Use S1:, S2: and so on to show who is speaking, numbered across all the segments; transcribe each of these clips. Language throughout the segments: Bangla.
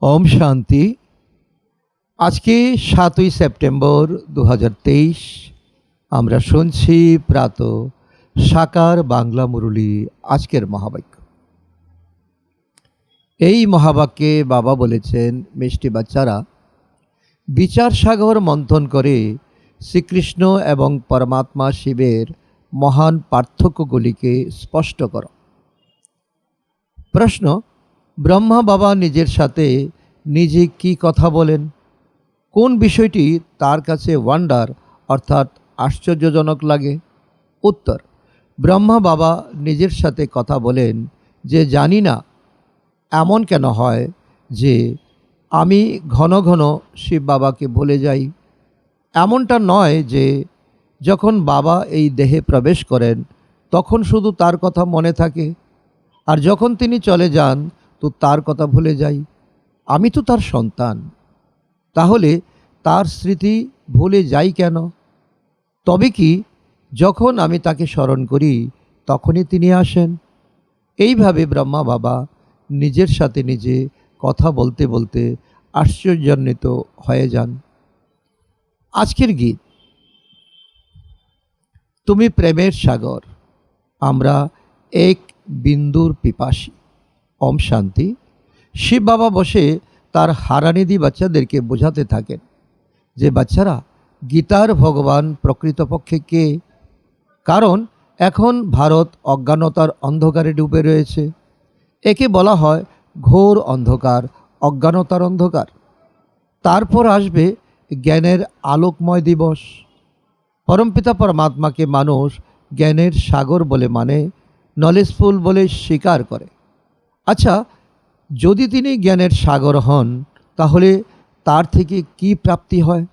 S1: ওম শান্তি। আজকে ৭ই সেপ্টেম্বর ২০২৩ আমরা শুনছি প্রাত সাকার বাংলা মুরলী। আজকের মহাবাক্য, এই মহাবাক্যে বাবা বলেছেন, মিষ্টি বাচ্চারা, বিচার সাগর মন্থন করে শ্রীকৃষ্ণ এবং পরমাত্মা শিবের মহান পার্থক্যগুলিকে স্পষ্ট করো। প্রশ্ন: ব্রহ্মা বাবা নিজের সাথে নিজে কি কথা বলেন? কোন বিষয়টি তার কাছে ওয়ান্ডার অর্থাৎ আশ্চর্যজনক লাগে? উত্তর: ব্রহ্মা বাবা নিজের সাথে কথা বলেন যে জানি না এমন কেন হয় যে আমি ঘন ঘন শিব বাবাকে ভুলে যাই। এমনটা নয় যে যখন বাবা এই দেহে প্রবেশ করেন তখন শুধু তার কথা মনে থাকে, আর যখন তিনি চলে যান তো তার কথা ভুলে যাই। আমি তো তার সন্তান, তাহলে তার স্মৃতি ভুলে যাই কেন? তবে কি যখন আমি তাকে স্মরণ করি তখনই তিনি আসেন? এইভাবে ব্রহ্মা বাবা নিজের সাথে নিজে কথা বলতে বলতে আশ্চর্যান্বিত হয়ে যান। আজকের গীত, তুমি প্রেমের সাগর, আমরা এক বিন্দুর পিপাসী। ওম শান্তি। শিব বাবা বসে তার হারানিধি বাচ্চাদেরকে বোঝাতে থাকেন যে বাচ্চারা, গীতার ভগবান প্রকৃতপক্ষে কে? কারণ এখন ভারত অজ্ঞানতার অন্ধকারে ডুবে রয়েছে। একে বলা হয় ঘোর অন্ধকার, অজ্ঞানতার অন্ধকার। তারপর আসবে জ্ঞানের আলোকময় দিবস। পরমপিতা পরমাত্মাকে মানুষ জ্ঞানের সাগর বলে মানে, নলেজফুল বলে স্বীকার করে। আচ্ছা, যদি তিনি জ্ঞানের সাগর হন তাহলে তার থেকে কি প্রাপ্তি হয়?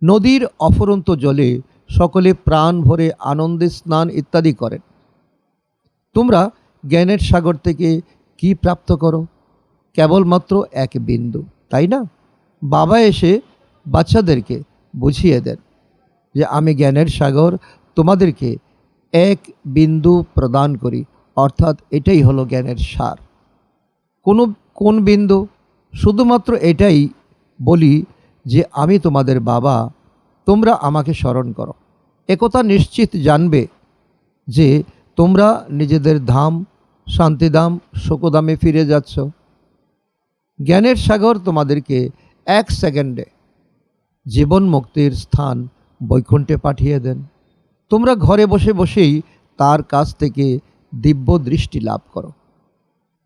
S1: নদীর অফুরন্ত জলে সকলে প্রাণ ভরে আনন্দে স্নান ইত্যাদি করেন। তোমরা জ্ঞানের সাগর থেকে কি প্রাপ্ত করো? কেবলমাত্র এক বিন্দু, তাই না? বাবা এসে বাচ্চাদেরকে বুঝিয়ে দেন যে আমি জ্ঞানের সাগর, তোমাদেরকে এক বিন্দু প্রদান করি, অর্থাৎ এটাই হলো জ্ঞানের সার। কোন বিন্দু? শুধুমাত্র এটাই বলি যে আমি তোমাদের বাবা, তোমরা আমাকে স্মরণ করো। একথা নিশ্চিত জানবে যে তোমরা নিজেদের ধাম, শান্তিধাম, সুখধামে ফিরে যাচ্ছ। জ্ঞানের সাগর তোমাদেরকে এক সেকেন্ডে জীবন মুক্তির স্থান বৈকুণ্ঠে পাঠিয়ে দেন। তোমরা ঘরে বসে বসেই তার কাছ থেকে দিব্য দৃষ্টি লাভ করো।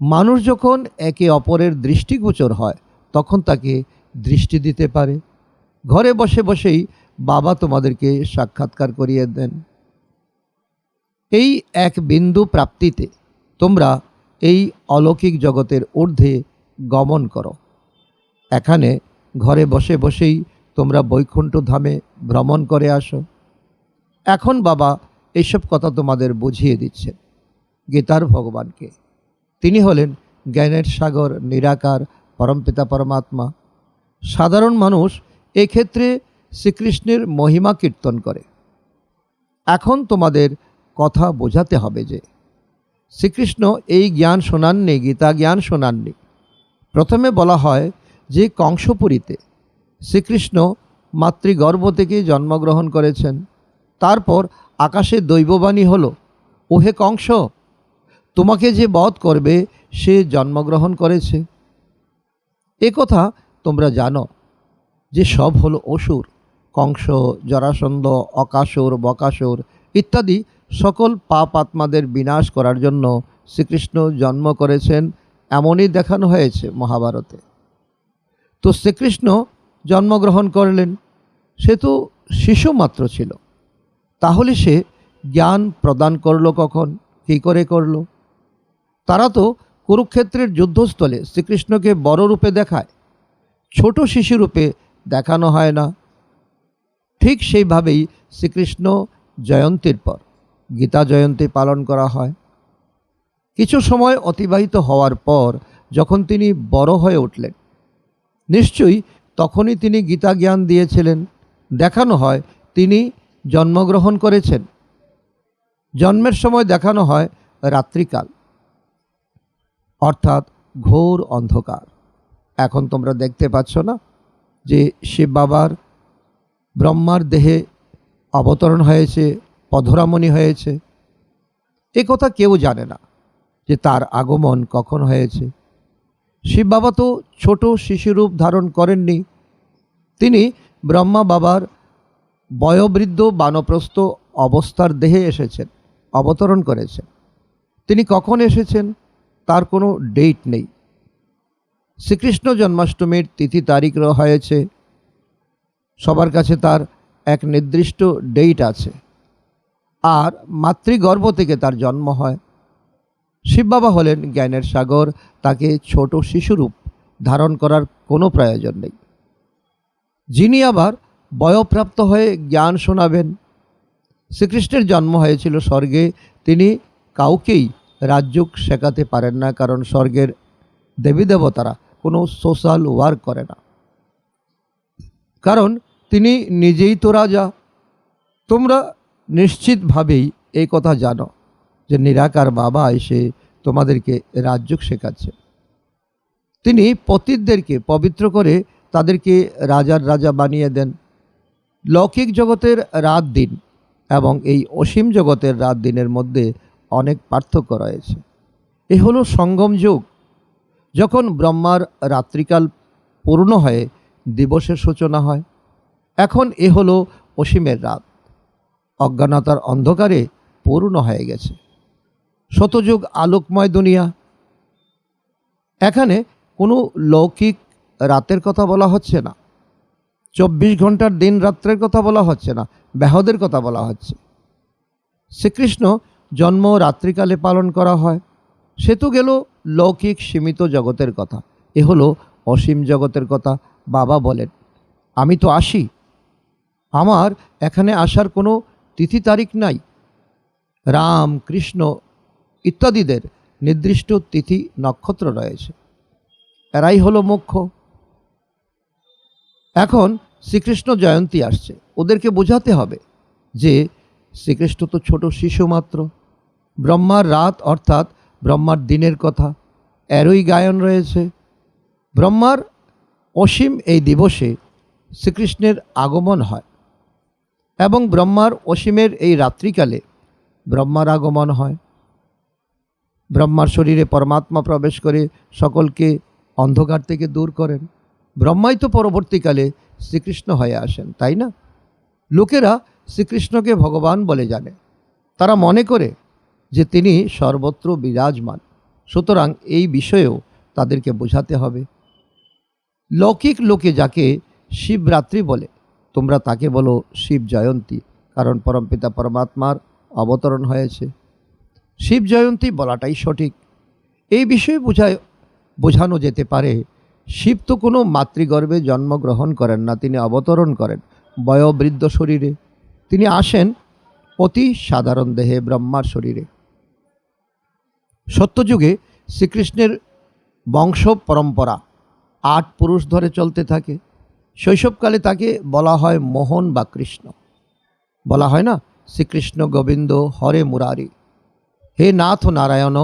S1: মানুষ যখন একে অপরের দৃষ্টিগোচর হয় তখন তাকে দৃষ্টি দিতে পারে। ঘরে বসে বসেই বাবা তোমাদেরকে সাক্ষাৎকার করিয়ে দেন। এই এক বিন্দু প্রাপ্তিতে তোমরা এই অলৌকিক জগতের ঊর্ধ্বে গমন করো। এখানে ঘরে বসে বসেই তোমরা বৈকুণ্ঠ ধামে ভ্রমণ করে আসো। এখন বাবা এইসব কথা তোমাদের বুঝিয়ে দিচ্ছেন। গীতার ভগবানকে, তিনি হলেন জ্ঞানের সাগর, নিরাকার পরমপিতা পরমাত্মা। সাধারণ মানুষ এক্ষেত্রে শ্রীকৃষ্ণের মহিমা কীর্তন করে। এখন তোমাদের কথা বোঝাতে হবে যে শ্রীকৃষ্ণ এই জ্ঞান শোনাননি, গীতা জ্ঞান শোনাননি। প্রথমে বলা হয় যে কংসপুরীতে শ্রীকৃষ্ণ মাতৃগর্ভ থেকে জন্মগ্রহণ করেছেন। তারপর আকাশে দৈববাণী হলো, ওহে কংস, তোমাকে যে বধ করবে সে জন্মগ্রহণ করেছে। এ কথা তোমরা জানো যে সব হলো অসুর। কংস, জরাসন্ধ, অকাসুর, বকাসুর ইত্যাদি সকল পাপ আত্মাদের বিনাশ করার জন্য শ্রীকৃষ্ণ জন্ম করেছেন, এমনই দেখানো হয়েছে মহাভারতে। তো শ্রীকৃষ্ণ জন্মগ্রহণ করলেন, সে তো শিশু মাত্র ছিল। তাহলে সে জ্ঞান প্রদান করলো কখন, কী করে করলো? তারা তো কুরুক্ষেত্রের যুদ্ধস্থলে শ্রীকৃষ্ণকে বড় রূপে দেখায়, ছোট শিশু রূপে দেখানো হয় না। ঠিক সেইভাবেই শ্রীকৃষ্ণ জয়ন্তীর পর গীতা জয়ন্তী পালন করা হয়। কিছু সময় অতিবাহিত হওয়ার পর যখন তিনি বড় হয়ে উঠলেন, নিশ্চয়ই তখনই তিনি গীতা জ্ঞান দিয়েছিলেন। দেখানো হয় তিনি জন্মগ্রহণ করেছেন। জন্মের সময় দেখানো হয় রাত্রিকাল, অর্থাৎ ঘোর অন্ধকার। এখন তোমরা দেখতে পাচ্ছ না যে শিব বাবার ব্রহ্মার দেহে অবতরণ হয়েছে, পধরামণি হয়েছে। এ কথা কেউ জানে না যে তার আগমন কখন হয়েছে। শিব বাবা তো ছোট শিশুরূপ ধারণ করেননি, তিনি ব্রহ্মা বাবার বয়োবৃদ্ধ বানপ্রস্থ অবস্থার দেহে এসেছেন, অবতরণ করেছেন। তিনি কখন এসেছেন তার কোনো ডেট নেই। শ্রীকৃষ্ণ জন্মাষ্টমীর তিথি তারিখ হয়েছে, সবার কাছে তার এক নির্দিষ্ট ডেট আছে, আর মাতৃগর্ভ থেকে তার জন্ম হয়। শিব বাবা হলেন জ্ঞানের সাগর, তাকে ছোট শিশুরূপ ধারণ করার কোনো প্রয়োজন নেই। যিনি আবার বয়প্রাপ্ত হয়ে জ্ঞান শোনাবেন। শ্রীকৃষ্ণের জন্ম হয়েছিল স্বর্গে, তিনি কাউকেই রাজযোগ শেখাতে পারেন না, কারণ স্বর্গের দেবী দেবতারা কোনো সোশ্যাল ওয়ার্ক করে না, কারণ তিনি নিজেই তো রাজা। তোমরা নিশ্চিতভাবেই এই কথা জানো যে নিরাকার বাবা এসে তোমাদেরকে রাজযোগ শেখাচ্ছে। তিনি পতিতদেরকে পবিত্র করে তাদেরকে রাজার রাজা বানিয়ে দেন। লৌকিক জগতের রাত দিন এবং এই অসীম জগতের রাত দিনের মধ্যে অনেক পার্থক্য রয়েছে। এ হলো সঙ্গম যুগ, যখন ব্রহ্মার রাত্রিকাল পূর্ণ হয়ে দিবসের সূচনা হয়। এখন এ হলো অসীমের রাত, অজ্ঞানতার অন্ধকারে পূর্ণ হয়ে গেছে। শতযুগ আলোকময় দুনিয়া। এখানে কোনো লৌকিক রাতের কথা বলা হচ্ছে না, 24 ঘন্টার দিন রাত্রের কথা বলা হচ্ছে না, ব্যাহদের কথা বলা হচ্ছে। শ্রীকৃষ্ণ জন্ম রাত্রিকালে পালন করা হয়, সে তো গেল লৌকিক সীমিত জগতের কথা। এ হলো অসীম জগতের কথা। বাবা বলেন, আমি তো আসি, আমার এখানে আসার কোনো তিথি তারিখ নাই। রাম, কৃষ্ণ ইত্যাদিদের নির্দিষ্ট তিথি নক্ষত্র রয়েছে, এরাই হলো মুখ্য। এখন শ্রীকৃষ্ণ জয়ন্তী আসছে, ওদেরকে বোঝাতে হবে যে শ্রীকৃষ্ণ তো ছোট শিশু মাত্র। ব্রহ্মার রাত অর্থাৎ ব্রহ্মার দিনের কথা, এরই গায়ন রয়েছে। ব্রহ্মার অসীম এই দিবসে শ্রীকৃষ্ণের আগমন হয় এবং ব্রহ্মার অসীমের এই রাত্রিকালে ব্রহ্মার আগমন হয়। ব্রহ্মার শরীরে পরমাত্মা প্রবেশ করে সকলকে অন্ধকার থেকে দূর করেন। ব্রহ্মাই তো পরবর্তীকালে শ্রীকৃষ্ণ হয়ে আসেন, তাই না? লোকেরা শ্রীকৃষ্ণকে ভগবান বলে জানে, তারা মনে করে যে তিনি সর্বত্র বিরাজমান। সুতরাং এই বিষয়েও তাদেরকে বোঝাতে হবে। লৌকিক লোকে যাকে শিবরাত্রি বলে, তোমরা তাকে বলো শিব জয়ন্তী, কারণ পরমপিতা পরমাত্মার অবতরণ হয়েছে। শিব জয়ন্তী বলাটাই সঠিক। এই বিষয়ে বোঝানো যেতে পারে, শিব তো কোনো মাতৃগর্ভে জন্মগ্রহণ করেন না, তিনি অবতরণ করেন বয়োবৃদ্ধ শরীরে। তিনি আসেন অতি সাধারণ দেহে, ব্রহ্মার শরীরে। সত্যযুগে শ্রীকৃষ্ণের বংশ পরম্পরা 8 পুরুষ ধরে চলতে থাকে। শৈশবকালে তাকে বলা হয় মোহন বা কৃষ্ণ। বলা হয় না, শ্রীকৃষ্ণ গোবিন্দ হরে মুরারি, হে নাথ নারায়ণ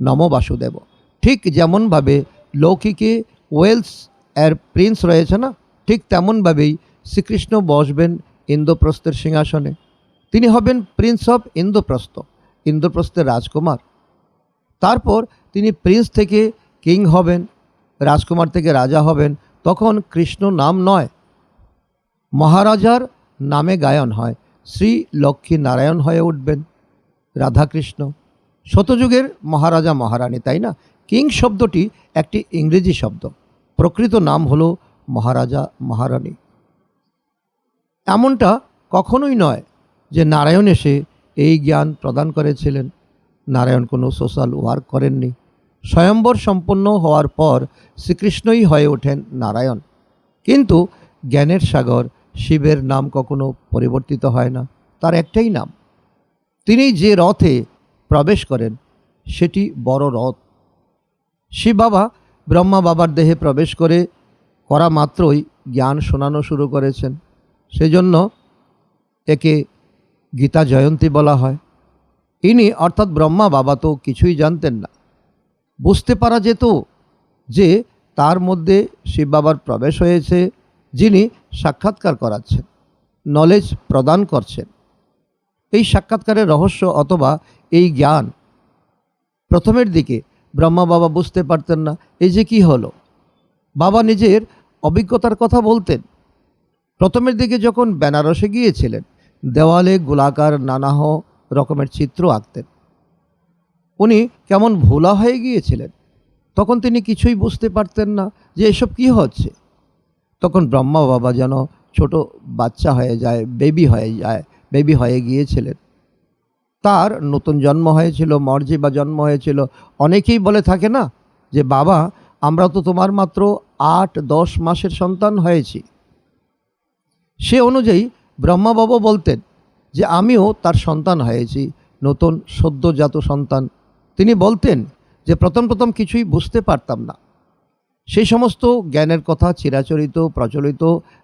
S1: নম বাসুদেব। ঠিক যেমনভাবে লৌকিকে ওয়েলস এর প্রিন্স রয়েছে না, ঠিক তেমনভাবেই শ্রীকৃষ্ণ বসবেন ইন্দ্রপ্রস্থের সিংহাসনে। তিনি হবেন প্রিন্স অফ ইন্দ্রপ্রস্থ, ইন্দ্রপ্রস্থের রাজকুমার। তারপর তিনি প্রিন্স থেকে কিং হবেন, রাজকুমার থেকে রাজা হবেন। তখন কৃষ্ণ নাম নয়, মহারাজার নামে গায়ন হয়, শ্রী লক্ষ্মী নারায়ণ হয়ে উঠবেন রাধাকৃষ্ণ। শতযুগের মহারাজা মহারানী, তাই না? কিং শব্দটি একটি ইংরেজি শব্দ, প্রকৃত নাম হলো মহারাজা মহারানী। এমনটা কখনোই নয় যে নারায়ণ এসে এই জ্ঞান প্রদান করেছিলেন। নারায়ণ কোনো সোশ্যাল ওয়ার্ক করেননি। স্বয়ম্বর সম্পন্ন হওয়ার পর শ্রীকৃষ্ণই হয়ে ওঠেন নারায়ণ। কিন্তু জ্ঞানের সাগর শিবের নাম কখনো পরিবর্তিত হয় না, তার একটাই নাম। তিনি যে রথে প্রবেশ করেন সেটি বড় রথ। শিব বাবা ব্রহ্মা বাবার দেহে প্রবেশ করা মাত্রই জ্ঞান শোনানো শুরু করেছেন। সেজন্য একে গীতা জয়ন্তী বলা হয়। ইনি অর্থাৎ ব্রহ্মা বাবা তো কিছুই জানতেন না। বুঝতে পারা যেত যে তার মধ্যে শিব বাবার প্রবেশ হয়েছে, যিনি সাক্ষাৎকার করাচ্ছেন, নলেজ প্রদান করছেন। এই সাক্ষাৎকারের রহস্য অথবা এই জ্ঞান প্রথমের দিকে ব্রহ্মা বাবা বুঝতে পারতেন না। এই যে কি হলো, বাবা নিজের অভিজ্ঞতার কথা বলতেন। প্রথমের দিকে যখন বেনারসে গিয়েছিলেন, দেওয়ালে গোলাকার নানা রকমের চিত্র আঁকতেন। উনি কেমন ভোলা হয়ে গিয়েছিলেন, তখন তিনি কিছুই বুঝতে পারতেন না যে এসব কি হচ্ছে। তখন ব্রহ্মা বাবা যেন ছোট বাচ্চা হয়ে যায়, বেবি হয়ে গিয়েছিলেন। তার নতুন জন্ম হয়েছিল, মর্জি বা জন্ম হয়েছিল। অনেকেই বলে থাকে না যে বাবা, আমরা তো তোমার মাত্র 8-10 মাসের সন্তান হয়েছি। সে অনুযায়ী ব্রহ্মা বাবা বলতেন যে আমিও তার সন্তান হয়েছি, নতুন সদ্যজাত সন্তান। তিনি বলতেন যে প্রথম কিছুই বুঝতে পারতাম না। সেই সমস্ত জ্ঞানের কথা চিরাচরিত প্রচলিত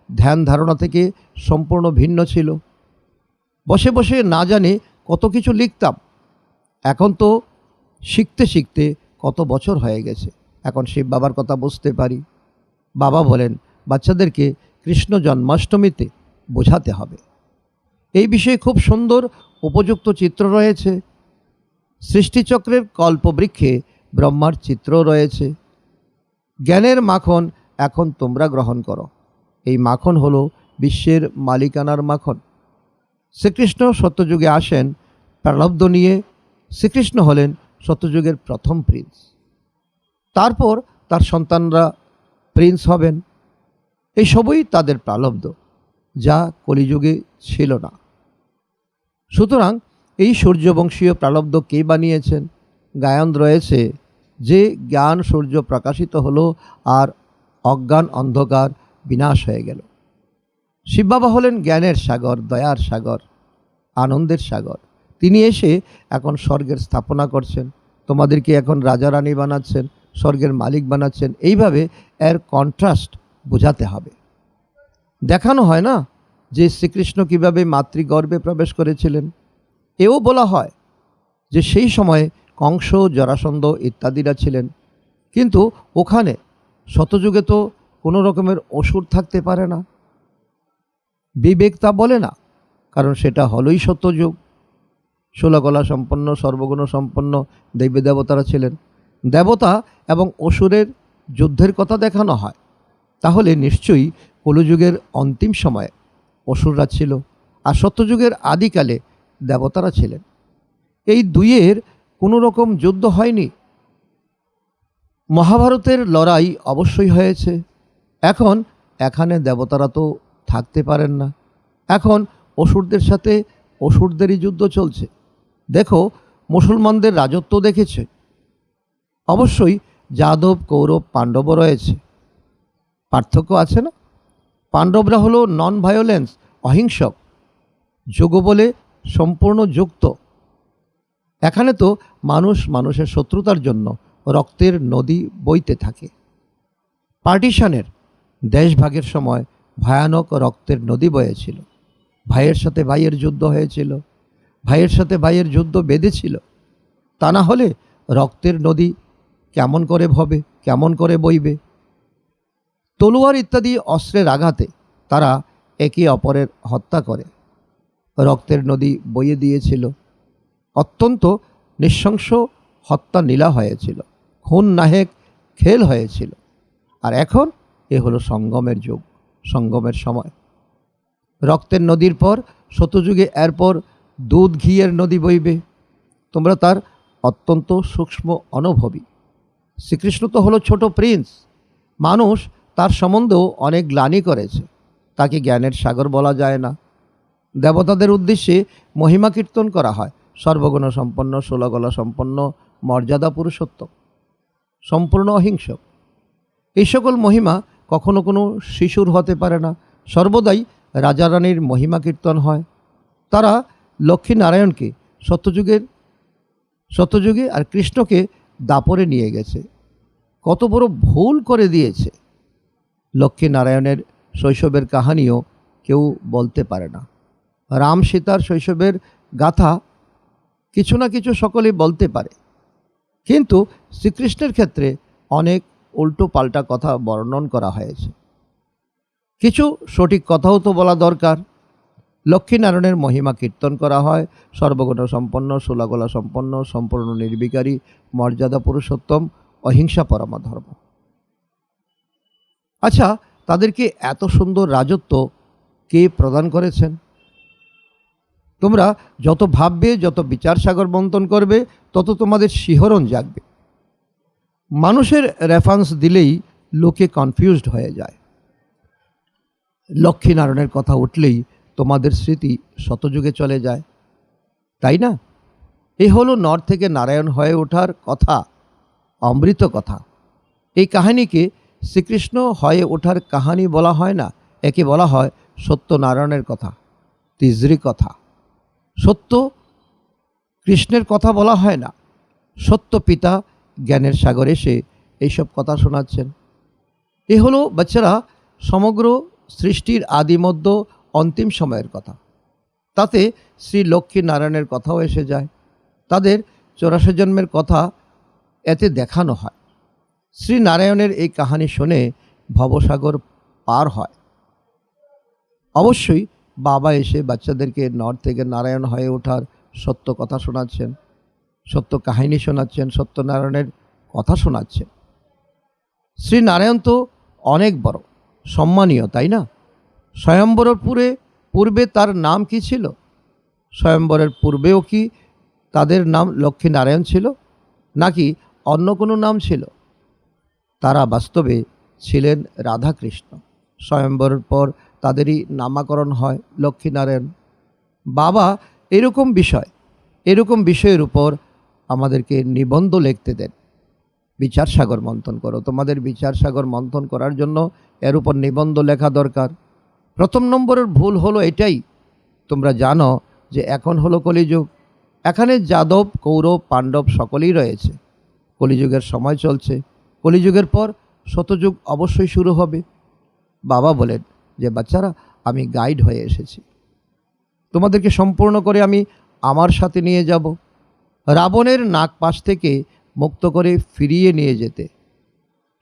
S1: ধ্যান ধারণা থেকে সম্পূর্ণ ভিন্ন ছিল। বসে বসে না জানে কত কিছু লিখতাম। এখন তো শিখতে শিখতে কত বছর হয়ে গেছে, এখন শিব বাবার কথা বুঝতে পারি। বাবা বলেন বাচ্চাদেরকে কৃষ্ণ জন্মাষ্টমীতে বোঝাতে হবে। এই বিষয়ে খুব সুন্দর উপযুক্ত চিত্র রয়েছে। সৃষ্টিচক্রের কল্পবৃক্ষে ব্রহ্মার চিত্র রয়েছে। জ্ঞানের মাখন এখন তোমরা গ্রহণ করো। এই মাখন হলো বিশ্বের মালিকানার মাখন। শ্রীকৃষ্ণ সত্যযুগে আসেন প্রারব্ধ নিয়ে। শ্রীকৃষ্ণ হলেন সত্যযুগের প্রথম প্রিন্স। তারপর তার সন্তানরা প্রিন্স হবেন। এই সবই তাদের প্রারব্ধ, যা কলিযুগে ছিল না। সুতরাং এই সূর্যবংশীয় প্রারব্ধ কে বানিয়েছেন? গায়ন রয়েছে যে জ্ঞান সূর্য প্রকাশিত হলো আর অজ্ঞান অন্ধকার বিনাশ হয়ে গেল। শিব বাবা হলেন জ্ঞানের সাগর, দয়ার সাগর, আনন্দের সাগর। তিনি এসে এখন স্বর্গের স্থাপনা করছেন, তোমাদেরকে এখন রাজা রানী বানাচ্ছেন, স্বর্গের মালিক বানাচ্ছেন। এইভাবে এর কন্ট্রাস্ট বোঝাতে হবে। দেখানো হয় না যে শ্রীকৃষ্ণ কীভাবে মাতৃগর্ভে প্রবেশ করেছিলেন। এও বলা হয় যে সেই সময়ে কংস, জরাসন্ধ ইত্যাদিরা ছিলেন। কিন্তু ওখানে শতযুগে তো কোনো রকমের অসুর থাকতে পারে না। বিবেক তা বলে না, কারণ সেটা হলোই সত্যযুগ। 16 গলা সম্পন্ন, সর্বগুণ সম্পন্ন দেবী দেবতারা ছিলেন। দেবতা এবং অসুরের যুদ্ধের কথা দেখানো হয়, তাহলে নিশ্চয়ই কলিযুগের অন্তিম সময়ে অসুররা ছিল, আর সত্যযুগের আদিকালে দেবতারা ছিলেন। এই দুইয়ের কোনো রকম যুদ্ধ হয়নি। মহাভারতের লড়াই অবশ্যই হয়েছে। এখন এখানে দেবতারা তো থাকতে পারেন না। এখন অসুরদের সাথে অসুরদেরই যুদ্ধ চলছে। দেখো, মুসলমানদের রাজত্ব দেখেছে। অবশ্যই যাদব, কৌরব, পাণ্ডব রয়েছে। পার্থক্য আছে না? পাণ্ডবরা হলো নন ভায়োলেন্স, অহিংসক, যোগ বলে সম্পূর্ণ যুক্ত। এখানে তো মানুষ মানুষের শত্রুতার জন্য রক্তের নদী বইতে থাকে। পার্টিশনের, দেশভাগের সময় ভয়ানক রক্তের নদী বয়েছিল। ভাইয়ের সাথে ভাইয়ের যুদ্ধ হয়েছিল, ভাইয়ের সাথে ভাইয়ের যুদ্ধ বেঁধেছিল। তা না হলে রক্তের নদী কেমন করে হবে, কেমন করে বইবে? তলোয়ার ইত্যাদি অস্ত্রের আঘাতে তারা একে অপরের হত্যা করে রক্তের নদী বইয়ে দিয়েছিল। অত্যন্ত নৃশংস হত্যা নীলা হয়েছিল, খুন নাহেক খেল হয়েছিল। আর এখন এ হলো সঙ্গমের যুগ, সঙ্গমের সময়। রক্তের নদীর পর শতযুগে এরপর দুধ ঘিয়ের নদী বইবে। তোমরা তার অত্যন্ত সূক্ষ্ম অনুভবী। শ্রীকৃষ্ণ তো হলো ছোট প্রিন্স। মানুষ তার সম্বন্ধেও অনেক গ্লানি করেছে। তাকে জ্ঞানের সাগর বলা যায় না। দেবতাদের উদ্দেশ্যে মহিমা কীর্তন করা হয়। সর্বগুণ সম্পন্ন, 16 গলা সম্পন্ন, মর্যাদা পুরুষোত্তম, সম্পূর্ণ অহিংসক। এই সকল মহিমা কখনো কোনো শিশুর হতে পারে না। সর্বদাই রাজা রানীর মহিমা কীর্তন হয়। তারা লক্ষ্মী নারায়ণকে সত্যযুগে আর কৃষ্ণকে দাপরে নিয়ে গেছে। কত বড় ভুল করে দিয়েছে। লক্ষ্মী নারায়ণের শৈশবের কাহিনীও কেউ বলতে পারে না। রাম সীতার শৈশবের গাথা কিছু না কিছু সকলেই বলতে পারে, কিন্তু শ্রীকৃষ্ণের ক্ষেত্রে অনেক উল্টো পাল্টা কথা বর্ণন করা হয়েছে। কিছু সঠিক কথাও তো বলা দরকার। লক্ষ্মীনারায়ণের মহিমা কীর্তন করা হয়, সর্বগুণ সম্পন্ন, ষোলাগলা সম্পন্ন, সম্পূর্ণ নির্বিকারী, মর্যাদা পুরুষোত্তম, অহিংসা পরমা ধর্ম। আচ্ছা, তাদেরকে এত সুন্দর রাজত্ব কে প্রদান করেছেন? তোমরা যত ভাববে, যত বিচার সাগর মন্থন করবে, তত তোমাদের শিহরণ জাগবে। মানুষের রেফারেন্স দিলেই লোকে কনফিউজড হয়ে যায়। লক্ষ্মীনারায়ণের কথা উঠলেই তোমাদের স্মৃতি শতযুগে চলে যায়, তাই না? এ হলো নর থেকে নারায়ণ হয়ে ওঠার কথা, অমৃত কথা। এই কাহিনীকে শ্রীকৃষ্ণ হয়ে ওঠার কাহিনী বলা হয় না, একে বলা হয় সত্যনারায়ণের কথা, তিজরি কথা। সত্য কৃষ্ণের কথা বলা হয় না, সত্য পিতা জ্ঞানের সাগর এসে এইসব কথা শোনাচ্ছেন। এ হলো বাচ্চারা সমগ্র সৃষ্টির আদিমধ্য অন্তিম সময়ের কথা। তাতে শ্রী লক্ষ্মী নারায়ণের কথাও এসে যায়। তাদের 84 জন্মের কথা এতে দেখানো হয়। শ্রী নারায়ণের এই কাহিনী শুনে ভবসাগর পার হয়। অবশ্যই বাবা এসে বাচ্চাদেরকে নর থেকে নারায়ণ হয়ে ওঠার সত্য কথা শোনাচ্ছেন, সত্য কাহিনী শোনাচ্ছেন, সত্যনারায়ণের কথা শোনাচ্ছেন। শ্রী নারায়ণ তো অনেক বড়, সম্মানীয়, তাই না? স্বয়ম্বরের পূর্বে তার নাম কি ছিল? স্বয়ম্বরের পূর্বেও কি তাদের নাম লক্ষ্মী নারায়ণ ছিল, নাকি অন্য কোনো নাম ছিল? তারা বাস্তবে ছিলেন রাধাকৃষ্ণ। স্বয়ম্বরের পর তাদেরই নামকরণ হয় লক্ষ্মীনারায়ণ। বাবা এরকম বিষয়ের উপর আমাদেরকে নিবন্ধ লিখতে দেন। বিচার সাগর মন্থন করো। তোমাদের বিচার সাগর মন্থন করার জন্য এর উপর নিবন্ধ লেখা দরকার। প্রথম নম্বরের ভুল হলো এটাই, তোমরা জানো যে এখন হলো কলিযুগ। এখানে যাদব, কৌরব, পাণ্ডব সকলেই রয়েছে। কলিযুগের সময় চলছে। কলিযুগের পর শতযুগ অবশ্যই শুরু হবে। বাবা বলেন যে বাচ্চারা, আমি গাইড হয়ে এসেছি, তোমাদেরকে সম্পূর্ণ করে আমি আমার সাথে নিয়ে যাব, রাবণের নাগপাশ থেকে মুক্ত করে ফিরিয়ে নিয়ে যেতে।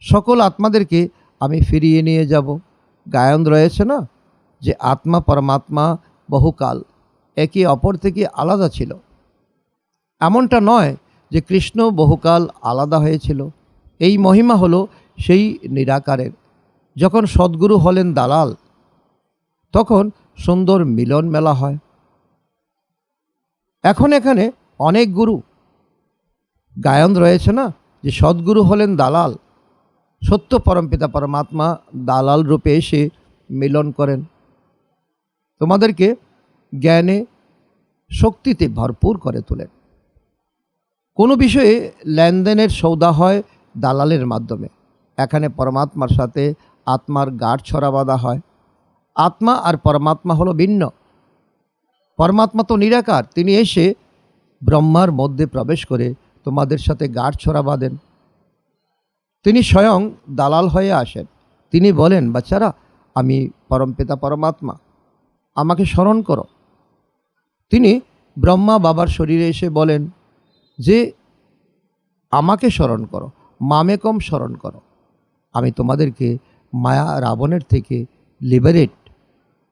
S1: সকল আত্মাদেরকে আমি ফিরিয়ে নিয়ে যাব। গায়ন রয়েছে না যে আত্মা পরমাত্মা বহুকাল একে অপর থেকে আলাদা ছিল। এমনটা নয় যে কৃষ্ণ বহুকাল আলাদা হয়েছিল। এই মহিমা হলো সেই নিরাকারের। যখন সদ্গুরু হলেন দালাল, তখন সুন্দর মিলন মেলা হয়। এখন এখানে অনেক গুরু গায়ন রয়েছে না যে সদ্গুরু হলেন দালাল, সত্য পরমপিতা পরমাত্মা দালাল রূপে এসে মিলন করেন। তোমাদেরকে জ্ঞানে শক্তিতে ভরপুর করে তোলেন। কোনো বিষয়ে লেনদেনের সৌদা হয় দালালের মাধ্যমে। এখানে পরমাত্মার সাথে আত্মার গাঁট ছড়া বাঁধা হয়। আত্মা আর পরমাত্মা হলো ভিন্ন। পরমাত্মা তো নিরাকার, তিনি এসে ব্রহ্মার মধ্যে প্রবেশ করে তোমাদের সাথে গাঁট ছড়া বাঁধেন। তিনি স্বয়ং দালাল হয়ে আসেন। তিনি বলেন, বাচ্চারা, আমি পরমপিতা পরমাত্মা, আমাকে স্মরণ করো। তিনি ব্রহ্মা বাবার শরীরে এসে বলেন যে আমাকে স্মরণ করো, মামেকম স্মরণ করো। আমি তোমাদেরকে মায়া রাবণের থেকে লিবারেট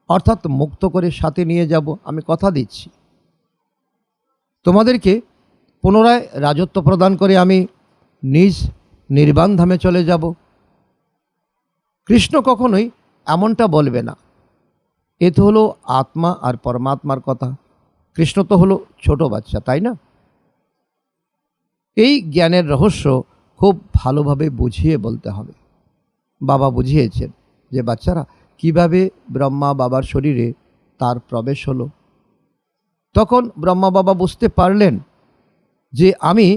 S1: অর্থাৎ মুক্ত করে সাথে নিয়ে যাব, আমি কথা দিচ্ছি। তোমাদেরকে পুনরায় রাজত্ব প্রদান করে আমি নিজ নির্বাণ ধামে চলে যাব। কৃষ্ণ কখনোই এমনটা বলবে না। এ তো হলো আত্মা আর পরমাত্মার কথা। কৃষ্ণ তো হলো ছোট বাচ্চা, তাই না? এই জ্ঞানের রহস্য খুব ভালোভাবে বুঝিয়ে বলতে হবে। বাবা বুঝিয়েছেন যে বাচ্চারা কিভাবে ব্রহ্মা বাবার শরীরে তার প্রবেশ হলো। তখন ব্রহ্মা বাবা বুঝতে পারলেন যে আমি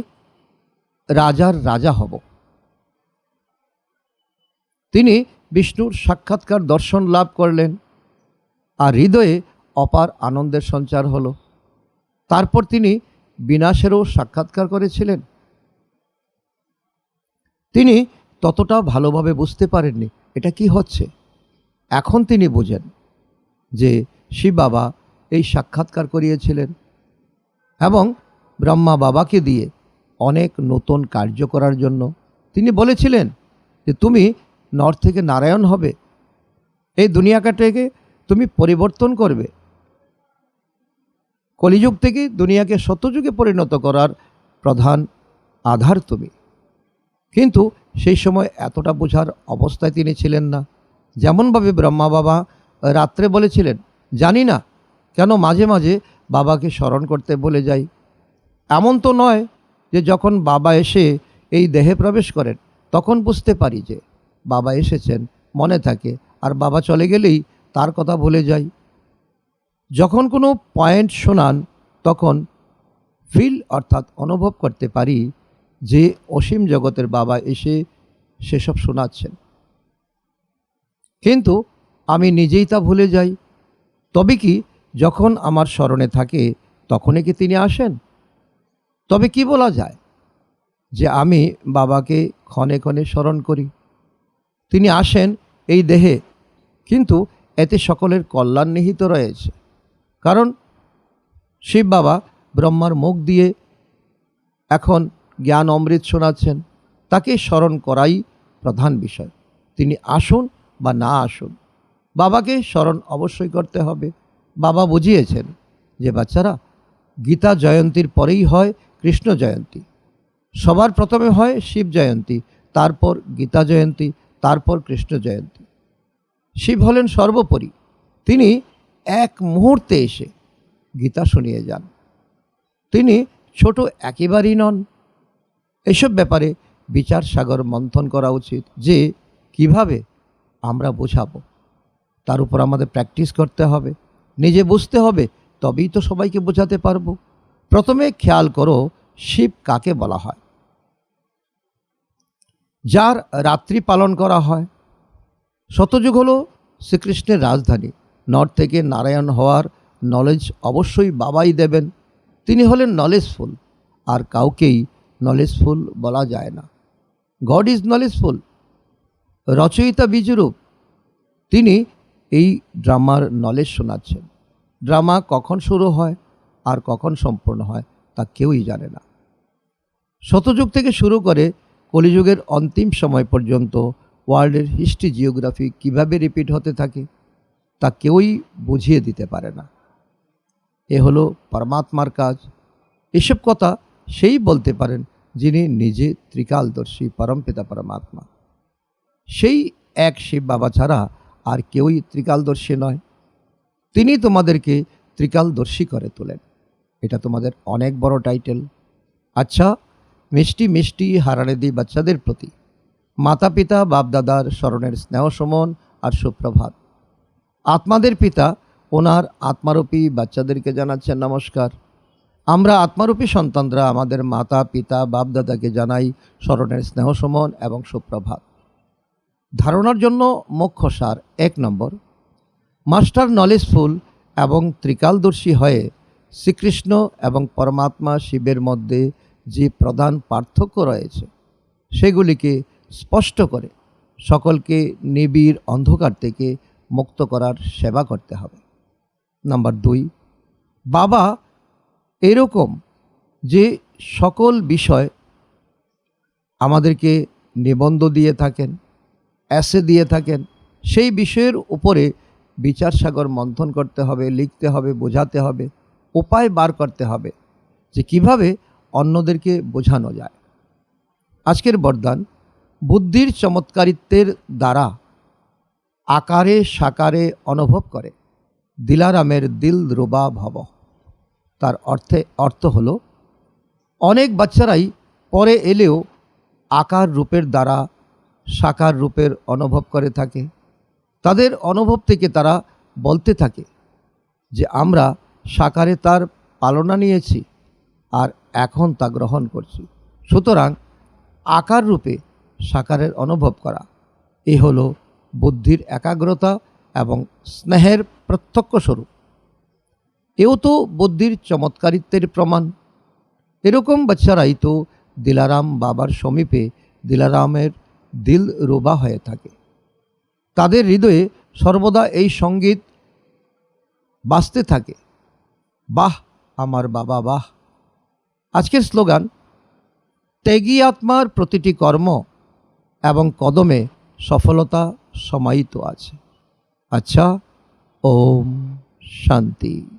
S1: রাজার রাজা হব। তিনি বিষ্ণুর সাক্ষাৎকার দর্শন লাভ করলেন আর হৃদয়ে অপার আনন্দের সঞ্চার হলো। তারপর তিনি বিনাশেরও সাক্ষাৎকার করেছিলেন। তিনি ততটা ভালোভাবে বুঝতে পারেননি এটা কি হচ্ছে। এখন তিনি বুঝেন যে শিব বাবা এই সাক্ষাৎকার করিয়েছিলেন এবং ব্রহ্মা বাবাকে দিয়ে অনেক নতুন কার্য করার জন্য তিনি বলেছিলেন যে তুমি নর থেকে নারায়ণ হবে, এই দুনিয়াটাকে তুমি পরিবর্তন করবে, কলিযুগ থেকে দুনিয়াকে সত্যযুগে পরিণত করার প্রধান আধার তুমি। কিন্তু সেই সময় এতটা বোঝার অবস্থায় তিনি ছিলেন না। যেমনভাবে ব্রহ্মা বাবা রাত্রে বলেছিলেন, জানি না কেন মাঝে মাঝে বাবাকে স্মরণ করতে বলে যাই। এমন তো নয় যে যখন বাবা এসে এই দেহে প্রবেশ করেন তখন বুঝতে পারি যে বাবা এসেছেন, মনে থাকে, আর বাবা চলে গেলেই তার কথা ভুলে যাই। যখন কোনো পয়েন্ট শোনান তখন ফিল অর্থাৎ অনুভব করতে পারি যে অসীম জগতের বাবা এসে সেসব শোনাচ্ছেন, কিন্তু আমি নিজেই তা ভুলে যাই। তবে কি যখন আমার স্মরণে থাকে তখনই কি তিনি আসেন? তবে কি বলা যায় যে আমি বাবাকে ক্ষণে ক্ষণে স্মরণ করি, তিনি আসেন এই দেহে, কিন্তু এতে সকলের কল্যাণ নিহিত রয়েছে। কারণ শিব বাবা ব্রহ্মার মুখ দিয়ে এখন জ্ঞান অমৃত শোনাচ্ছেন, তাকে স্মরণ করাই প্রধান বিষয়। তিনি আসুন বা না আসুন, বাবাকে স্মরণ অবশ্যই করতে হবে। বাবা বুঝিয়েছেন যে বাচ্চারা, গীতা জয়ন্তীর পরেই হয় কৃষ্ণ জয়ন্তী, সবার প্রথমে হয় শিব জয়ন্তী, তারপর গীতা জয়ন্তী, তারপর কৃষ্ণ জয়ন্তী। শিব হলেন সর্বোপরি, তিনি এক মুহূর্তে এসে গীতা শুনিয়ে যান। তিনি ছোট একেবারেই নন। এসব ব্যাপারে বিচার সাগর মন্থন করা উচিত যে কিভাবে আমরা বোঝাবো, তার উপর আমাদের প্র্যাকটিস করতে হবে, নিজে বুঝতে হবে, তবেই তো সবাইকে বোঝাতে পারবো। প্রথমে খেয়াল করো শিব কাকে বলা হয়। যার রাত্রি পালন করা হয়। শতযুগ হলো শ্রীকৃষ্ণের রাজধানী। নর থেকে নারায়ণ হওয়ার নলেজ অবশ্যই বাবাই দেবেন। তিনি হলেন নলেজফুল, আর কাউকেই নলেজফুল বলা যায় না। God is knowledgeful. রচয়িতা বীজরূপ, তিনি এই ড্রামার নলেজ শোনাচ্ছেন। ড্রামা কখন শুরু হয় আর কখন সম্পূর্ণ হয় তা কেউই জানে না। শতযুগ থেকে শুরু করে কলিযুগের অন্তিম সময় পর্যন্ত ওয়ার্ল্ডের হিস্ট্রি জিওগ্রাফি কিভাবে রিপিট হতে থাকে তা কেউই বুঝিয়ে দিতে পারে না। এ হলো পরমাত্মার কাজ। এসব কথা সেই বলতে পারেন যিনি নিজে ত্রিকালদর্শী পরমপিতা পরমাত্মা। সেই এক শিব বাবা ছাড়া আর কেউই ত্রিকালদর্শী নয়। তিনি তোমাদেরকে ত্রিকালদর্শী করে তোলেন। এটা তোমাদের অনেক বড় টাইটেল। আচ্ছা, মিষ্টি মিষ্টি হারানেদি বাচ্চাদের প্রতি মাতা পিতা বাপদাদার স্মরণের স্নেহ সমন আর সুপ্রভাত। আত্মাদের পিতা ওনার আত্মারূপী বাচ্চাদেরকে জানাচ্ছেন নমস্কার। আমরা আত্মারূপী সন্তানরা আমাদের মাতা পিতা বাপদাদাকে জানাই স্মরণের স্নেহ সমন এবং সুপ্রভাত। ধারণার জন্য মুখ্য সার: 1 নম্বর, মাস্টার নলেজফুল এবং ত্রিকালদর্শী হয়ে শ্রীকৃষ্ণ এবং পরমাত্মা শিবের মধ্যে যে প্রধান পার্থক্য রয়েছে সেগুলিকে স্পষ্ট করে সকলকে নিবিড় অন্ধকার থেকে মুক্ত করার সেবা করতে হবে। নাম্বার 2, বাবা এরকম যে সকল বিষয় আমাদেরকে নিবন্ধ দিয়ে থাকেন, অ্যাসে দিয়ে থাকেন, সেই বিষয়ের উপরে বিচার সাগর মন্থন করতে হবে, লিখতে হবে, বোঝাতে হবে, উপায় বার করতে হবে যে কিভাবে অন্যদেরকে বোঝানো যায়। আজকের বরদান: বুদ্ধির চমৎকারিত্বের দ্বারা আকারে সাকারে অনুভব করে দিলারামের দিল রুবা ভব। তার অর্থ হলো, অনেক বাচ্চারাই পরে এলেও আকার রূপের দ্বারা সাকার রূপের অনুভব করে থাকে। তাদের অনুভব থেকে তারা বলতে থাকে যে আমরা সাকারে তার পালনা নিয়েছি আর এখন তা গ্রহণ করছি। সুতরাং আকার রূপে সাকারের অনুভব করা, এ হলো বুদ্ধির একাগ্রতা এবং স্নেহের প্রত্যক্ষ স্বরূপ। এও তো বুদ্ধির চমৎকারিত্বের প্রমাণ। এরকম বাচ্চারাই তো দিলারাম বাবার সমীপে দিলারামের দিল রুবা হয়ে থাকে। তাদের হৃদয়ে সর্বদা এই সঙ্গীত বাজতে থাকে, বাহ আমার বাবা বাহ। আজকের স্লোগান: ত্যাগী আত্মার প্রতিটি কর্ম এবং কদমে সফলতা সমাহিত আছে। আচ্ছা, ওম শান্তি।